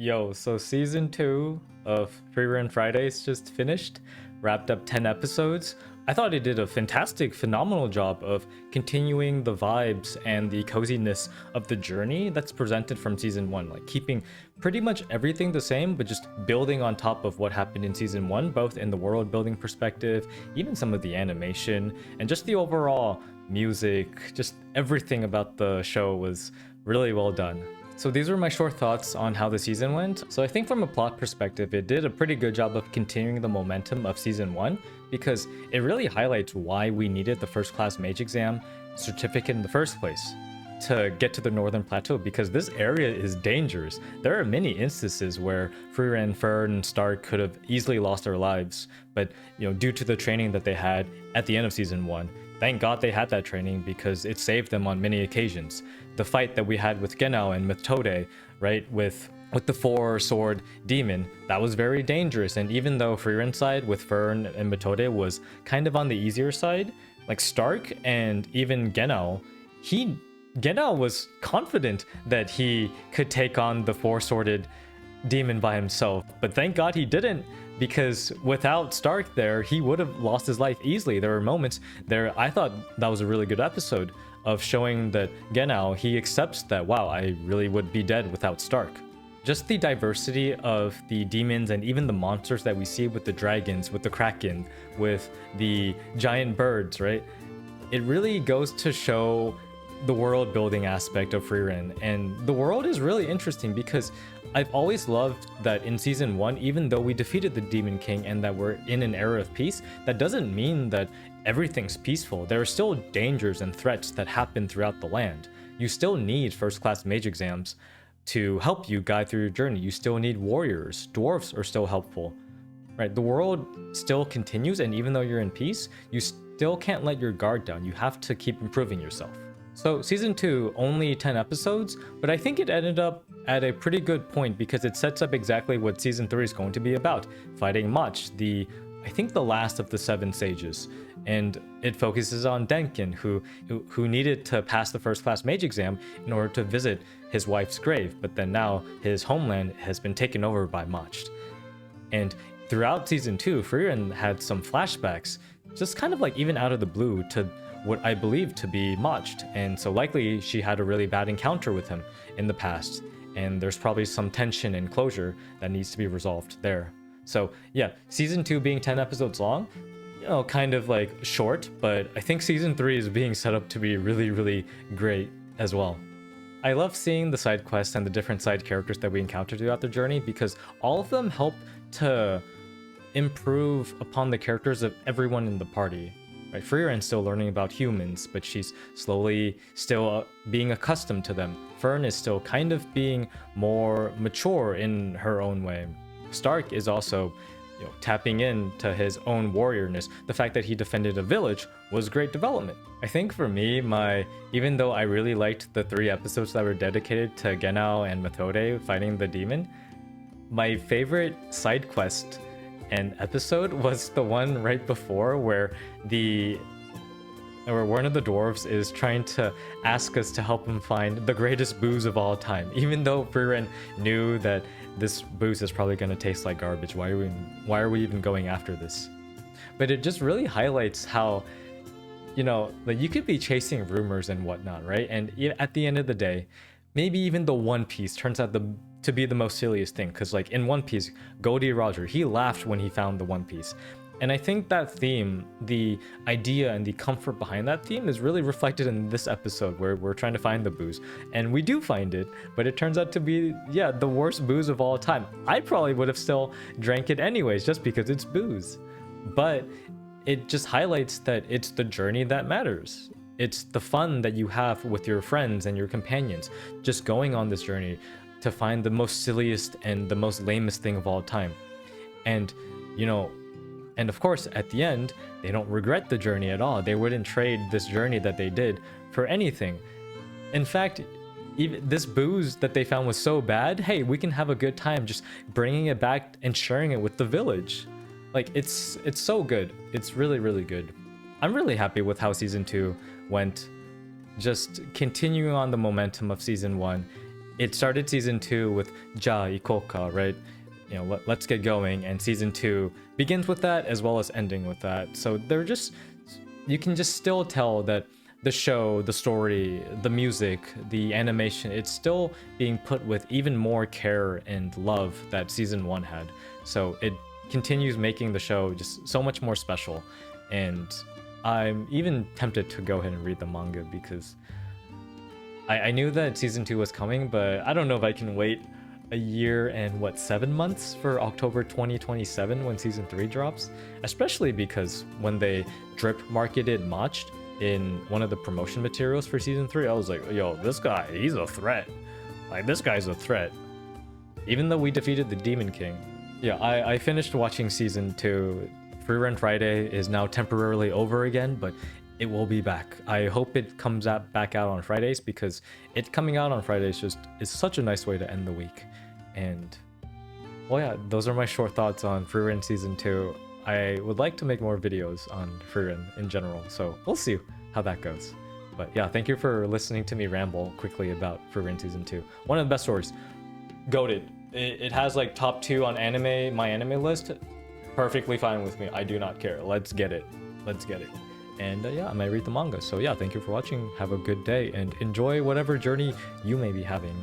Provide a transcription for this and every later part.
Yo, so season 2 of Frieren Fridays just finished, wrapped up 10 episodes. I thought it did a fantastic, phenomenal job of continuing the vibes and the coziness of the journey that's presented from season 1, like keeping pretty much everything the same, but just building on top of what happened in season 1, both in the world building perspective, even some of the animation, and just the overall music, just everything about the show was really well done. So these were my short thoughts on how the season went. So I think from a plot perspective, it did a pretty good job of continuing the momentum of season 1 because it really highlights why we needed the first class mage exam certificate in the first place to get to the northern plateau, because this area is dangerous. There are many instances where Frieren, Fern, and Stark could have easily lost their lives, but due to the training that they had at the end of season 1, thank God they had that training because it saved them on many occasions. The fight that we had with Genau and Methode, right, with the four-sword demon, that was very dangerous. And even though Frieren's side with Fern and Methode was kind of on the easier side, like Stark and even Genau, Genau was confident that he could take on the four-sworded demon by himself, but thank God he didn't, because without Stark there, he would have lost his life easily. There were moments there, I thought that was a really good episode of showing that Genau, he accepts that, wow, I really would be dead without Stark. Just the diversity of the demons and even the monsters that we see with the dragons, with the kraken, with the giant birds, right? It really goes to show the world building aspect of Frieren, and the world is really interesting because I've always loved that in season 1, even though we defeated the Demon King and that we're in an era of peace, that doesn't mean that everything's peaceful. There are still dangers and threats that happen throughout the land. You still need first class mage exams to help you guide through your journey. You still need warriors. Dwarves are still helpful, right? The world still continues, and even though you're in peace, you still can't let your guard down. You have to keep improving yourself. So season 2, only 10 episodes, but I think it ended up at a pretty good point because it sets up exactly what season 3 is going to be about, fighting Mach, I think the last of the 7 sages. And it focuses on Denkin, who needed to pass the first class mage exam in order to visit his wife's grave, but then now his homeland has been taken over by Mach. And throughout season 2, Frieren had some flashbacks, just kind of like even out of the blue, to what I believe to be Mach, and so likely she had a really bad encounter with him in the past, and there's probably some tension and closure that needs to be resolved there. So yeah, season 2 being 10 episodes long, kind of like short, but I think season 3 is being set up to be really, really great as well. I love seeing the side quests and the different side characters that we encounter throughout the journey because all of them help to improve upon the characters of everyone in the party. Right, Frieren's still learning about humans, but she's slowly still being accustomed to them. Fern is still kind of being more mature in her own way. Stark is also, tapping into his own warriorness. The fact that he defended a village was great development. I think for me, even though I really liked the 3 episodes that were dedicated to Genau and Methode fighting the demon, my favorite side quest and episode was the one right before where one of the dwarves is trying to ask us to help him find the greatest booze of all time, even though Frieren knew that this booze is probably going to taste like garbage. Why are we even going after this? But it just really highlights how like you could be chasing rumors and whatnot, right? And at the end of the day, maybe even the One Piece turns out to be the most silliest thing, because like in One Piece, Goldie Roger, he laughed when he found the One Piece. And I think that theme, the idea and the comfort behind that theme is really reflected in this episode where we're trying to find the booze. And we do find it, but it turns out to be, the worst booze of all time. I probably would have still drank it anyways, just because it's booze. But it just highlights that it's the journey that matters. It's the fun that you have with your friends and your companions, just going on this journey to find the most silliest and the most lamest thing of all time. And, and of course, at the end, they don't regret the journey at all. They wouldn't trade this journey that they did for anything. In fact, even this booze that they found was so bad, hey, we can have a good time just bringing it back and sharing it with the village. Like, it's so good. It's really, really good. I'm really happy with how season 2 went, just continuing on the momentum of season 1 it started season 2 with Ja Ikoka, right? You know, let's get going, and season 2 begins with that as well as ending with that. So they're just, you can just still tell that the show, the story, the music, the animation, it's still being put with even more care and love that season 1 had. So it continues making the show just so much more special. And I'm even tempted to go ahead and read the manga because I knew that season 2 was coming, but I don't know if I can wait a year and 7 months for October 2027 when season 3 drops, especially because when they drip marketed Matched in one of the promotion materials for season 3, I was like, yo, this guy, he's a threat. Like, this guy's a threat, even though we defeated the Demon King. Yeah, I finished watching season 2. Frieren Friday is now temporarily over again, but it will be back. I hope it comes back out on Fridays, because it coming out on Fridays just is such a nice way to end the week. And well, yeah, those are my short thoughts on Frieren season 2. I would like to make more videos on Frieren in general, so we'll see how that goes. But yeah, thank you for listening to me ramble quickly about Frieren season 2. One of the best stories. Goated. It has like top 2 on anime, my anime list. Perfectly fine with me. I do not care. Let's get it. Let's get it. And yeah, I might read the manga. So yeah, thank you for watching. Have a good day and enjoy whatever journey you may be having,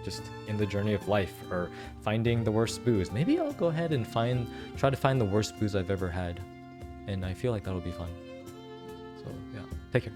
just in the journey of life, or finding the worst booze. Maybe I'll go ahead and try to find the worst booze I've ever had, and I feel like that'll be fun. So yeah, take care.